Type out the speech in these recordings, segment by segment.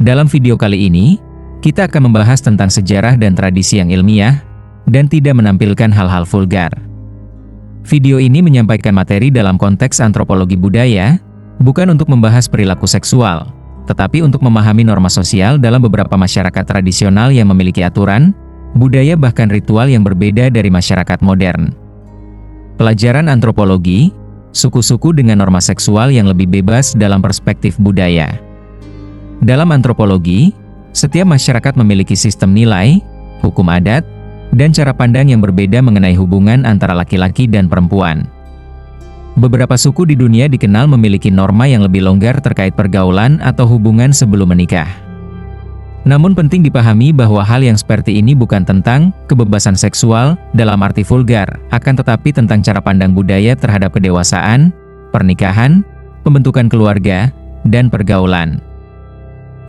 Dalam video kali ini, kita akan membahas tentang sejarah dan tradisi yang ilmiah, dan tidak menampilkan hal-hal vulgar. Video ini menyampaikan materi dalam konteks antropologi budaya, bukan untuk membahas perilaku seksual, tetapi untuk memahami norma sosial dalam beberapa masyarakat tradisional yang memiliki aturan, budaya bahkan ritual yang berbeda dari masyarakat modern. Pelajaran antropologi, suku-suku dengan norma seksual yang lebih bebas dalam perspektif budaya. Dalam antropologi, setiap masyarakat memiliki sistem nilai, hukum adat, dan cara pandang yang berbeda mengenai hubungan antara laki-laki dan perempuan. Beberapa suku di dunia dikenal memiliki norma yang lebih longgar terkait pergaulan atau hubungan sebelum menikah. Namun penting dipahami bahwa hal yang seperti ini bukan tentang kebebasan seksual dalam arti vulgar, akan tetapi tentang cara pandang budaya terhadap kedewasaan, pernikahan, pembentukan keluarga, dan pergaulan.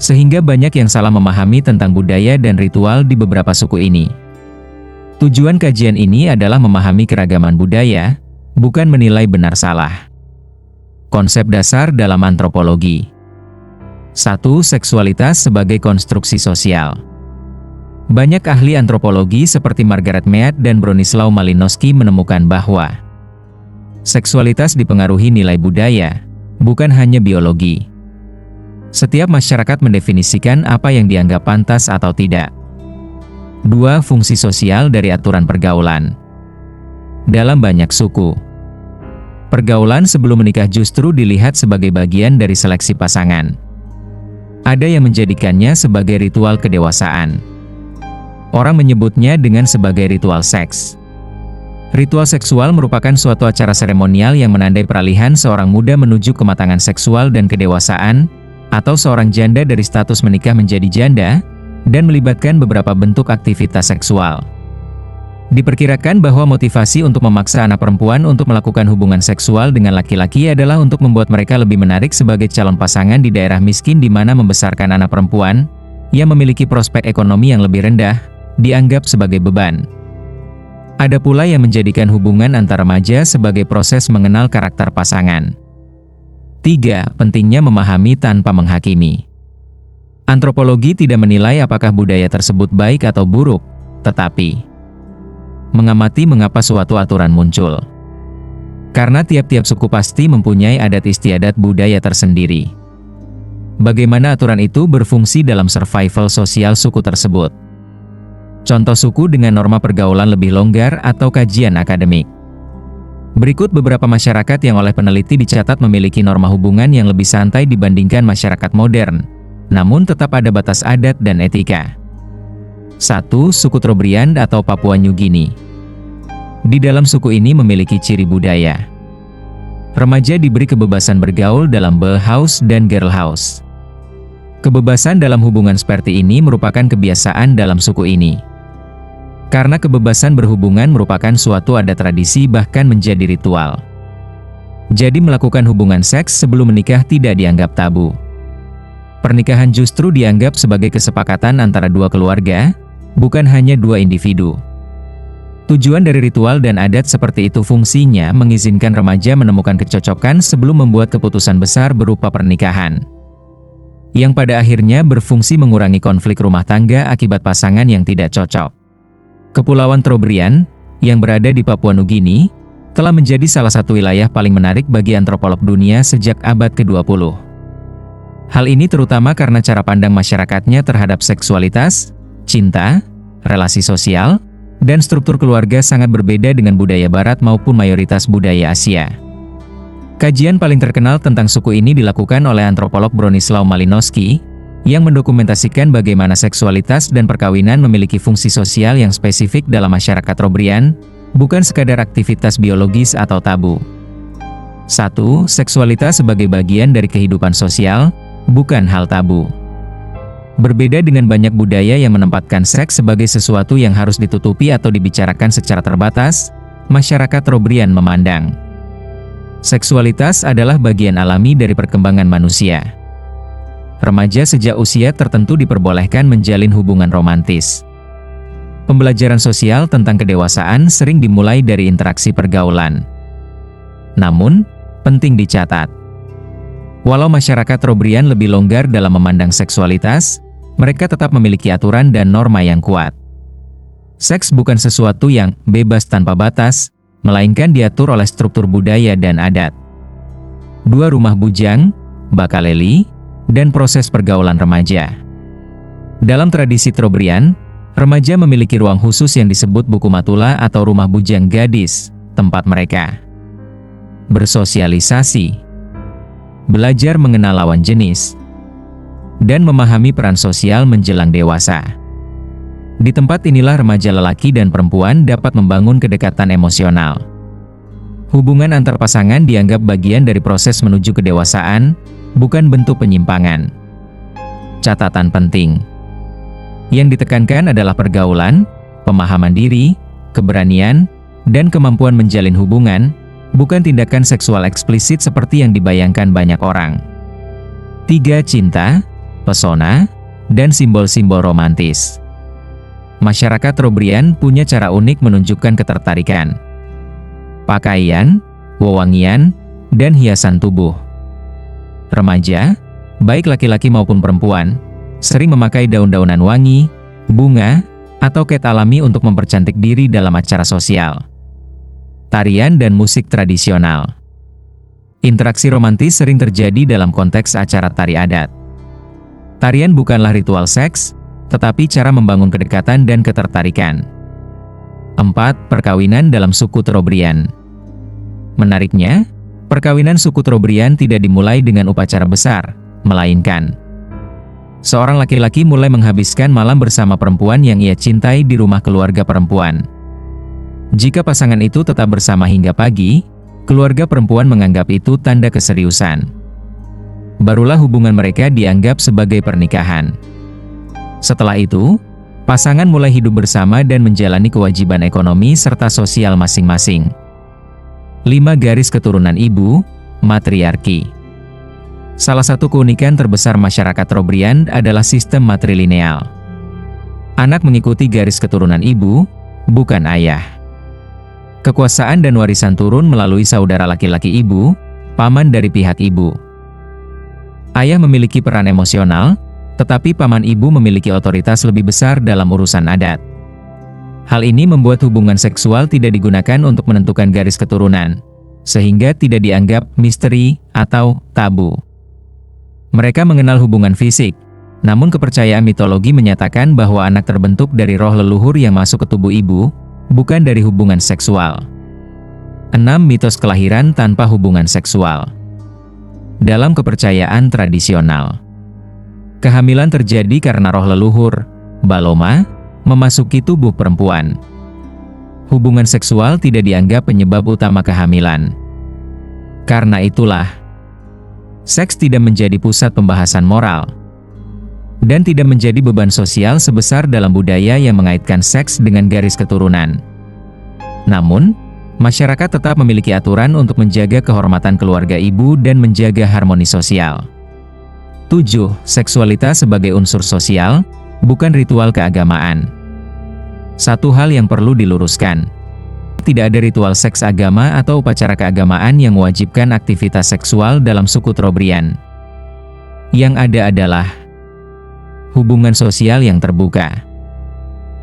Sehingga banyak yang salah memahami tentang budaya dan ritual di beberapa suku ini. Tujuan kajian ini adalah memahami keragaman budaya, bukan menilai benar salah. Konsep dasar dalam antropologi. 1. Seksualitas sebagai konstruksi sosial. Banyak ahli antropologi seperti Margaret Mead dan Bronislaw Malinowski menemukan bahwa seksualitas dipengaruhi nilai budaya, bukan hanya biologi. Setiap masyarakat mendefinisikan apa yang dianggap pantas atau tidak. 2. Fungsi sosial dari aturan pergaulan. Dalam banyak suku, pergaulan sebelum menikah justru dilihat sebagai bagian dari seleksi pasangan. Ada yang menjadikannya sebagai ritual kedewasaan. Orang menyebutnya dengan sebagai ritual seks. Ritual seksual merupakan suatu acara seremonial yang menandai peralihan seorang muda menuju kematangan seksual dan kedewasaan, atau seorang janda dari status menikah menjadi janda, dan melibatkan beberapa bentuk aktivitas seksual. Diperkirakan bahwa motivasi untuk memaksa anak perempuan untuk melakukan hubungan seksual dengan laki-laki adalah untuk membuat mereka lebih menarik sebagai calon pasangan di daerah miskin di mana membesarkan anak perempuan, yang memiliki prospek ekonomi yang lebih rendah, dianggap sebagai beban. Ada pula yang menjadikan hubungan antar remaja sebagai proses mengenal karakter pasangan. 3. Pentingnya memahami tanpa menghakimi. Antropologi tidak menilai apakah budaya tersebut baik atau buruk, tetapi mengamati mengapa suatu aturan muncul. Karena tiap-tiap suku pasti mempunyai adat istiadat budaya tersendiri. Bagaimana aturan itu berfungsi dalam survival sosial suku tersebut. Contoh suku dengan norma pergaulan lebih longgar atau kajian akademik. Berikut beberapa masyarakat yang oleh peneliti dicatat memiliki norma hubungan yang lebih santai dibandingkan masyarakat modern, namun tetap ada batas adat dan etika. 1. Suku Trobriand atau Papua New Guinea. Di dalam suku ini memiliki ciri budaya. Remaja diberi kebebasan bergaul dalam bell house dan girl house. Kebebasan dalam hubungan seperti ini merupakan kebiasaan dalam suku ini. Karena kebebasan berhubungan merupakan suatu adat tradisi bahkan menjadi ritual. Jadi melakukan hubungan seks sebelum menikah tidak dianggap tabu. Pernikahan justru dianggap sebagai kesepakatan antara dua keluarga, bukan hanya dua individu. Tujuan dari ritual dan adat seperti itu fungsinya mengizinkan remaja menemukan kecocokan sebelum membuat keputusan besar berupa pernikahan. Yang pada akhirnya berfungsi mengurangi konflik rumah tangga akibat pasangan yang tidak cocok. Kepulauan Trobriand, yang berada di Papua New Guinea, telah menjadi salah satu wilayah paling menarik bagi antropolog dunia sejak abad ke-20. Hal ini terutama karena cara pandang masyarakatnya terhadap seksualitas, cinta, relasi sosial, dan struktur keluarga sangat berbeda dengan budaya barat maupun mayoritas budaya Asia. Kajian paling terkenal tentang suku ini dilakukan oleh antropolog Bronislaw Malinowski, yang mendokumentasikan bagaimana seksualitas dan perkawinan memiliki fungsi sosial yang spesifik dalam masyarakat Trobriand, bukan sekadar aktivitas biologis atau tabu. 1. Seksualitas sebagai bagian dari kehidupan sosial, bukan hal tabu. Berbeda dengan banyak budaya yang menempatkan seks sebagai sesuatu yang harus ditutupi atau dibicarakan secara terbatas, masyarakat Trobriand memandang seksualitas adalah bagian alami dari perkembangan manusia. Remaja sejak usia tertentu diperbolehkan menjalin hubungan romantis. Pembelajaran sosial tentang kedewasaan sering dimulai dari interaksi pergaulan. Namun, penting dicatat, Walau masyarakat Trobriand lebih longgar dalam memandang seksualitas, mereka tetap memiliki aturan dan norma yang kuat. Seks bukan sesuatu yang bebas tanpa batas, melainkan diatur oleh struktur budaya dan adat. 2 rumah bujang, bakaleli, dan proses pergaulan remaja. Dalam tradisi Trobriand, remaja memiliki ruang khusus yang disebut buku matula atau rumah bujang gadis, tempat mereka bersosialisasi, belajar mengenal lawan jenis, dan memahami peran sosial menjelang dewasa. Di tempat inilah remaja lelaki dan perempuan dapat membangun kedekatan emosional. Hubungan antar pasangan dianggap bagian dari proses menuju kedewasaan, bukan bentuk penyimpangan. Catatan penting yang ditekankan adalah pergaulan, pemahaman diri, keberanian, dan kemampuan menjalin hubungan, bukan tindakan seksual eksplisit seperti yang dibayangkan banyak orang. 3. Cinta, pesona, dan simbol-simbol romantis. Masyarakat Trobriand punya cara unik menunjukkan ketertarikan. Pakaian, wewangian, dan hiasan tubuh. Remaja, baik laki-laki maupun perempuan, sering memakai daun-daunan wangi, bunga, atau cat alami untuk mempercantik diri dalam acara sosial. Tarian dan musik tradisional. Interaksi romantis sering terjadi dalam konteks acara tari adat. Tarian bukanlah ritual seks, tetapi cara membangun kedekatan dan ketertarikan. 4. Perkawinan dalam suku Trobriand. Menariknya, perkawinan suku Trobriand tidak dimulai dengan upacara besar, melainkan seorang laki-laki mulai menghabiskan malam bersama perempuan yang ia cintai di rumah keluarga perempuan. Jika pasangan itu tetap bersama hingga pagi, keluarga perempuan menganggap itu tanda keseriusan. Barulah hubungan mereka dianggap sebagai pernikahan. Setelah itu, pasangan mulai hidup bersama dan menjalani kewajiban ekonomi serta sosial masing-masing. 5. Garis keturunan ibu, matriarki. Salah satu keunikan terbesar masyarakat Trobriand adalah sistem matrilineal. Anak mengikuti garis keturunan ibu, bukan ayah. Kekuasaan dan warisan turun melalui saudara laki-laki ibu, paman dari pihak ibu. Ayah memiliki peran emosional, tetapi paman ibu memiliki otoritas lebih besar dalam urusan adat. Hal ini membuat hubungan seksual tidak digunakan untuk menentukan garis keturunan, sehingga tidak dianggap misteri atau tabu. Mereka mengenal hubungan fisik, namun kepercayaan mitologi menyatakan bahwa anak terbentuk dari roh leluhur yang masuk ke tubuh ibu, bukan dari hubungan seksual. 6. Mitos kelahiran tanpa hubungan seksual. Dalam kepercayaan tradisional, kehamilan terjadi karena roh leluhur, baloma, memasuki tubuh perempuan. Hubungan seksual tidak dianggap penyebab utama kehamilan. Karena itulah, seks tidak menjadi pusat pembahasan moral, dan tidak menjadi beban sosial sebesar dalam budaya yang mengaitkan seks dengan garis keturunan. Namun, masyarakat tetap memiliki aturan untuk menjaga kehormatan keluarga ibu dan menjaga harmoni sosial. 7. Seksualitas sebagai unsur sosial, bukan ritual keagamaan. Satu hal yang perlu diluruskan. Tidak ada ritual seks agama atau upacara keagamaan yang mewajibkan aktivitas seksual dalam suku Trobriand. Yang ada adalah hubungan sosial yang terbuka,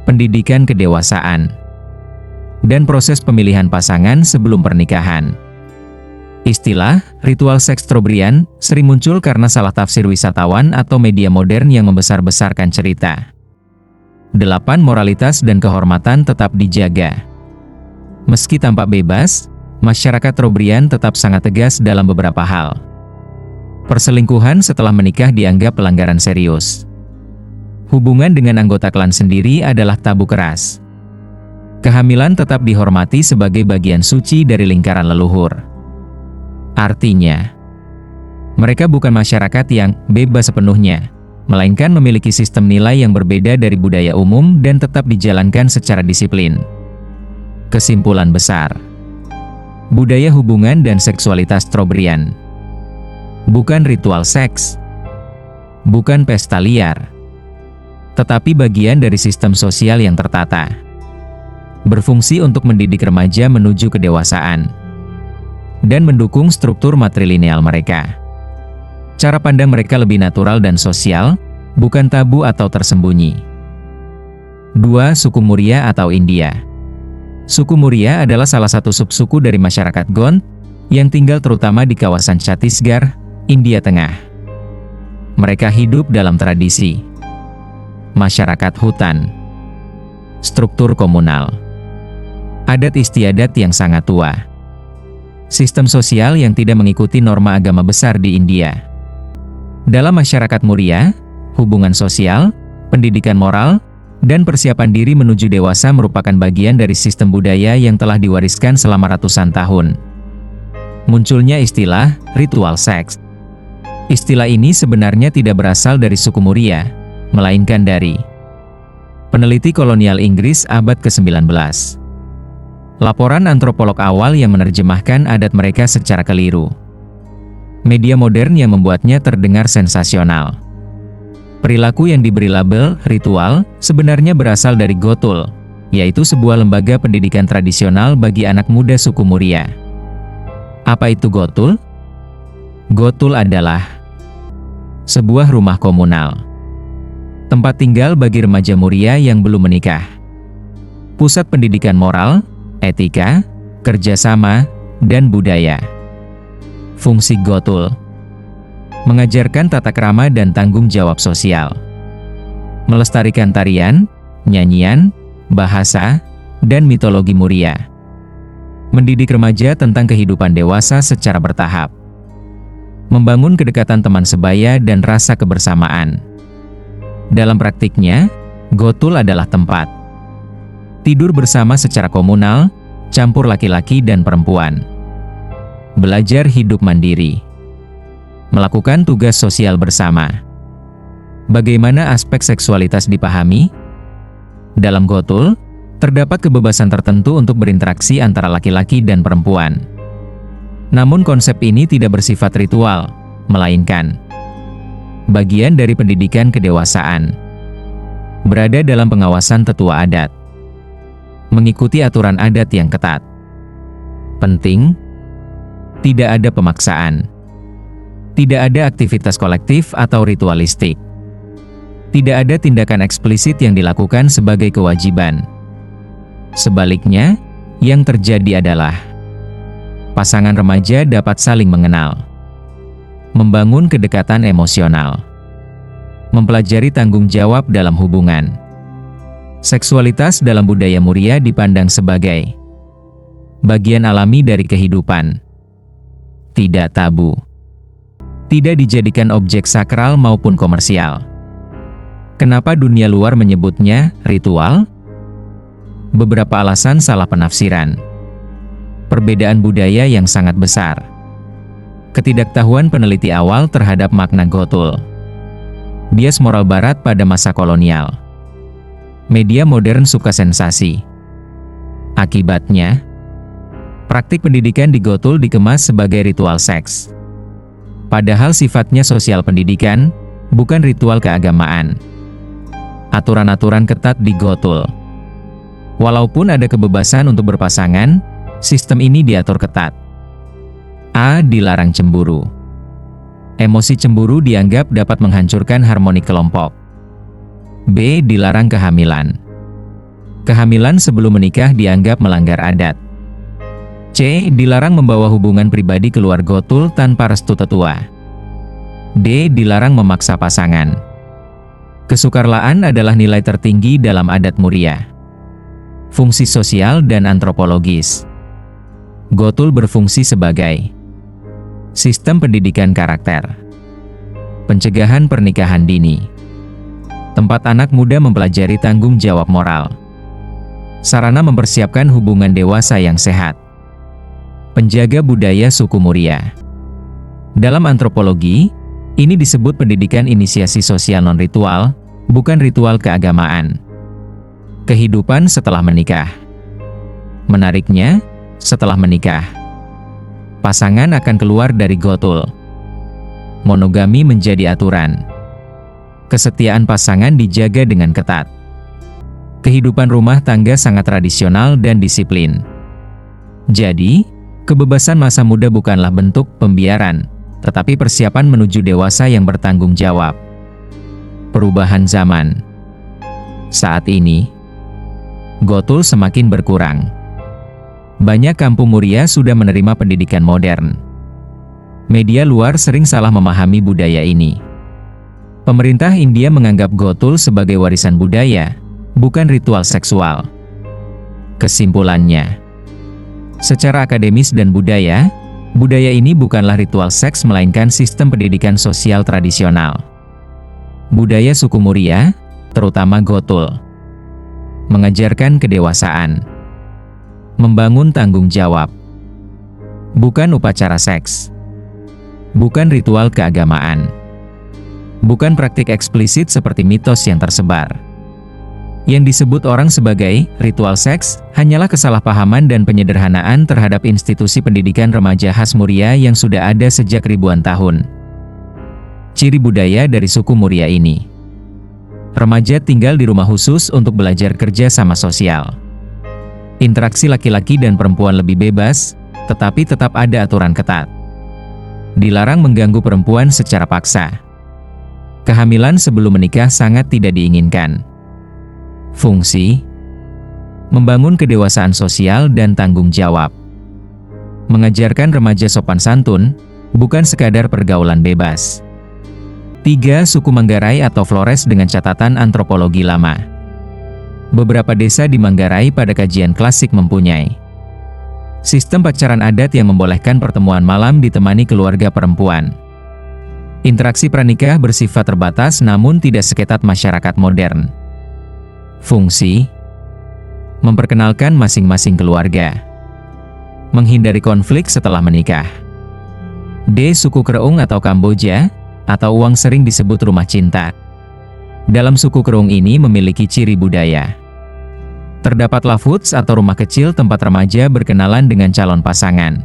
pendidikan kedewasaan, dan proses pemilihan pasangan sebelum pernikahan. Istilah ritual seks Trobriand sering muncul karena salah tafsir wisatawan atau media modern yang membesar-besarkan cerita. 8. Moralitas dan kehormatan tetap dijaga. Meski tampak bebas, masyarakat Trobriand tetap sangat tegas dalam beberapa hal. Perselingkuhan setelah menikah dianggap pelanggaran serius. Hubungan dengan anggota klan sendiri adalah tabu keras. Kehamilan tetap dihormati sebagai bagian suci dari lingkaran leluhur. Artinya, mereka bukan masyarakat yang bebas sepenuhnya, melainkan memiliki sistem nilai yang berbeda dari budaya umum dan tetap dijalankan secara disiplin. Kesimpulan besar, budaya hubungan dan seksualitas Trobriand bukan ritual seks, bukan pesta liar, tetapi bagian dari sistem sosial yang tertata, berfungsi untuk mendidik remaja menuju kedewasaan, dan mendukung struktur matrilineal mereka. Cara pandang mereka lebih natural dan sosial, bukan tabu atau tersembunyi. 2. Suku Muria atau India. Suku Muria adalah salah satu subsuku dari masyarakat Gond, yang tinggal terutama di kawasan Chhattisgarh, India Tengah. Mereka hidup dalam tradisi masyarakat hutan, struktur komunal, adat istiadat yang sangat tua, sistem sosial yang tidak mengikuti norma agama besar di India. Dalam masyarakat Muria, hubungan sosial, pendidikan moral, dan persiapan diri menuju dewasa merupakan bagian dari sistem budaya yang telah diwariskan selama ratusan tahun. Munculnya istilah ritual seks. Istilah ini sebenarnya tidak berasal dari suku Muria, melainkan dari peneliti kolonial Inggris abad ke-19. Laporan antropolog awal yang menerjemahkan adat mereka secara keliru. Media modern yang membuatnya terdengar sensasional. Perilaku yang diberi label ritual sebenarnya berasal dari Gotul, yaitu sebuah lembaga pendidikan tradisional bagi anak muda suku Muria. Apa itu Gotul? Gotul adalah sebuah rumah komunal, tempat tinggal bagi remaja Muria yang belum menikah, pusat pendidikan moral, etika, kerjasama, dan budaya. Fungsi Gotul: mengajarkan tata krama dan tanggung jawab sosial, melestarikan tarian, nyanyian, bahasa, dan mitologi Muria, mendidik remaja tentang kehidupan dewasa secara bertahap, membangun kedekatan teman sebaya dan rasa kebersamaan. Dalam praktiknya, Gotul adalah tempat tidur bersama secara komunal, campur laki-laki dan perempuan, belajar hidup mandiri, melakukan tugas sosial bersama. Bagaimana aspek seksualitas dipahami? Dalam Gotul, terdapat kebebasan tertentu untuk berinteraksi antara laki-laki dan perempuan. Namun konsep ini tidak bersifat ritual, melainkan bagian dari pendidikan kedewasaan. Berada dalam pengawasan tetua adat, mengikuti aturan adat yang ketat. Penting, tidak ada pemaksaan. Tidak ada aktivitas kolektif atau ritualistik. Tidak ada tindakan eksplisit yang dilakukan sebagai kewajiban. Sebaliknya, yang terjadi adalah pasangan remaja dapat saling mengenal, membangun kedekatan emosional, mempelajari tanggung jawab dalam hubungan. Seksualitas dalam budaya Muria dipandang sebagai bagian alami dari kehidupan, tidak tabu, tidak dijadikan objek sakral maupun komersial. Kenapa dunia luar menyebutnya ritual? Beberapa alasan salah penafsiran. Perbedaan budaya yang sangat besar. Ketidaktahuan peneliti awal terhadap makna Gotul. Bias moral barat pada masa kolonial. Media modern suka sensasi. Akibatnya, praktik pendidikan di Gotul dikemas sebagai ritual seks. Padahal sifatnya sosial pendidikan, bukan ritual keagamaan. Aturan-aturan ketat di Gotul. Walaupun ada kebebasan untuk berpasangan, sistem ini diatur ketat. A. Dilarang cemburu. Emosi cemburu dianggap dapat menghancurkan harmoni kelompok. B. Dilarang kehamilan. Kehamilan sebelum menikah dianggap melanggar adat. C. Dilarang membawa hubungan pribadi keluar Gotul tanpa restu tetua. D. Dilarang memaksa pasangan. Kesukarlaan adalah nilai tertinggi dalam adat Muria. Fungsi sosial dan antropologis. Gotul berfungsi sebagai sistem pendidikan karakter, pencegahan pernikahan dini, tempat anak muda mempelajari tanggung jawab moral, sarana mempersiapkan hubungan dewasa yang sehat, penjaga budaya suku Muria. Dalam antropologi, ini disebut pendidikan inisiasi sosial non-ritual, bukan ritual keagamaan. Kehidupan setelah menikah. Menariknya, setelah menikah, pasangan akan keluar dari Gotul. Monogami menjadi aturan. Kesetiaan pasangan dijaga dengan ketat. Kehidupan rumah tangga sangat tradisional dan disiplin. Jadi, kebebasan masa muda bukanlah bentuk pembiaran, tetapi persiapan menuju dewasa yang bertanggung jawab. Perubahan zaman. Saat ini, gotul semakin berkurang. Banyak kampung muria sudah menerima pendidikan modern. Media luar sering salah memahami budaya ini. Pemerintah India menganggap gotul sebagai warisan budaya, bukan ritual seksual. Kesimpulannya, secara akademis dan budaya ini bukanlah ritual seks melainkan sistem pendidikan sosial tradisional. Budaya suku Muria, terutama gotul, mengajarkan kedewasaan, membangun tanggung jawab, bukan upacara seks, bukan ritual keagamaan, bukan praktik eksplisit seperti mitos yang tersebar. Yang disebut orang sebagai ritual seks hanyalah kesalahpahaman dan penyederhanaan terhadap institusi pendidikan remaja khas Muria yang sudah ada sejak ribuan tahun. Ciri budaya dari suku Muria ini: remaja tinggal di rumah khusus untuk belajar kerja sama sosial. Interaksi laki-laki dan perempuan lebih bebas, tetapi tetap ada aturan ketat. Dilarang mengganggu perempuan secara paksa. Kehamilan sebelum menikah sangat tidak diinginkan. Fungsi: membangun kedewasaan sosial dan tanggung jawab. Mengajarkan remaja sopan santun, bukan sekadar pergaulan bebas. 3. Suku Manggarai atau Flores dengan catatan antropologi lama. Beberapa desa di Manggarai pada kajian klasik mempunyai sistem pacaran adat yang membolehkan pertemuan malam ditemani keluarga perempuan. Interaksi pranikah bersifat terbatas namun tidak seketat masyarakat modern. Fungsi: memperkenalkan masing-masing keluarga. Menghindari konflik setelah menikah. D. Suku Kereung atau Kamboja, atau uang sering disebut rumah cinta. Dalam suku Kereung ini memiliki ciri budaya. Terdapat lafuts atau rumah kecil tempat remaja berkenalan dengan calon pasangan.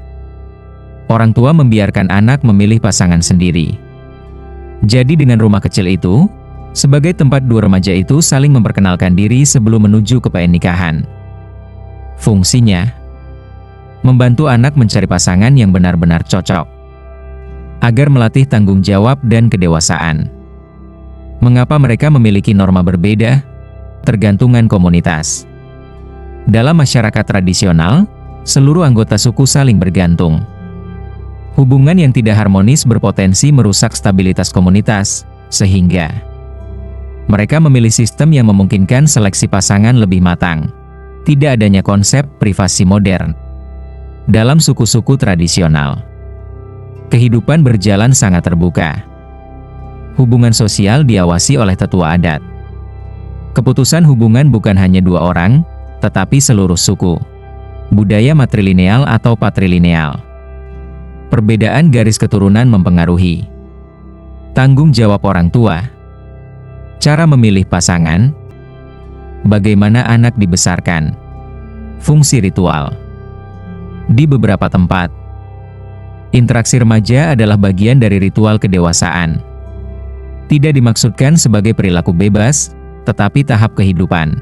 Orang tua membiarkan anak memilih pasangan sendiri. Jadi dengan rumah kecil itu, sebagai tempat dua remaja itu saling memperkenalkan diri sebelum menuju ke pernikahan. Fungsinya: membantu anak mencari pasangan yang benar-benar cocok, agar melatih tanggung jawab dan kedewasaan. Mengapa mereka memiliki norma berbeda? Tergantungan komunitas. Dalam masyarakat tradisional, seluruh anggota suku saling bergantung. Hubungan yang tidak harmonis berpotensi merusak stabilitas komunitas, sehingga mereka memilih sistem yang memungkinkan seleksi pasangan lebih matang. Tidak adanya konsep privasi modern dalam suku-suku tradisional. Kehidupan berjalan sangat terbuka. Hubungan sosial diawasi oleh tetua adat. Keputusan hubungan bukan hanya dua orang, tetapi seluruh suku. Budaya matrilineal atau patrilineal. Perbedaan garis keturunan mempengaruhi tanggung jawab orang tua. Cara memilih pasangan, bagaimana anak dibesarkan, fungsi ritual. Di beberapa tempat, interaksi remaja adalah bagian dari ritual kedewasaan. Tidak dimaksudkan sebagai perilaku bebas, tetapi tahap kehidupan.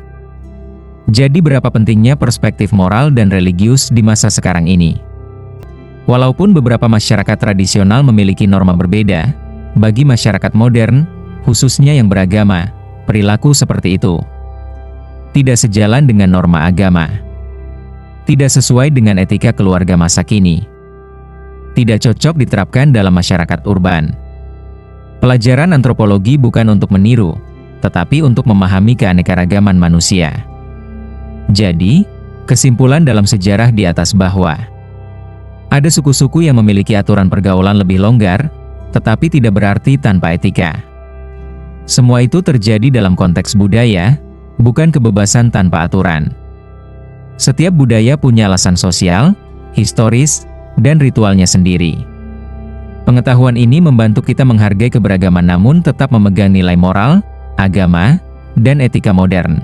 Jadi berapa pentingnya perspektif moral dan religius di masa sekarang ini? Walaupun beberapa masyarakat tradisional memiliki norma berbeda, bagi masyarakat modern, khususnya yang beragama, perilaku seperti itu tidak sejalan dengan norma agama, tidak sesuai dengan etika keluarga masa kini, tidak cocok diterapkan dalam masyarakat urban. Pelajaran antropologi bukan untuk meniru, tetapi untuk memahami keanekaragaman manusia. Jadi, kesimpulan dalam sejarah di atas bahwa ada suku-suku yang memiliki aturan pergaulan lebih longgar, tetapi tidak berarti tanpa etika. Semua itu terjadi dalam konteks budaya, bukan kebebasan tanpa aturan. Setiap budaya punya alasan sosial, historis, dan ritualnya sendiri. Pengetahuan ini membantu kita menghargai keberagaman namun tetap memegang nilai moral, agama, dan etika modern.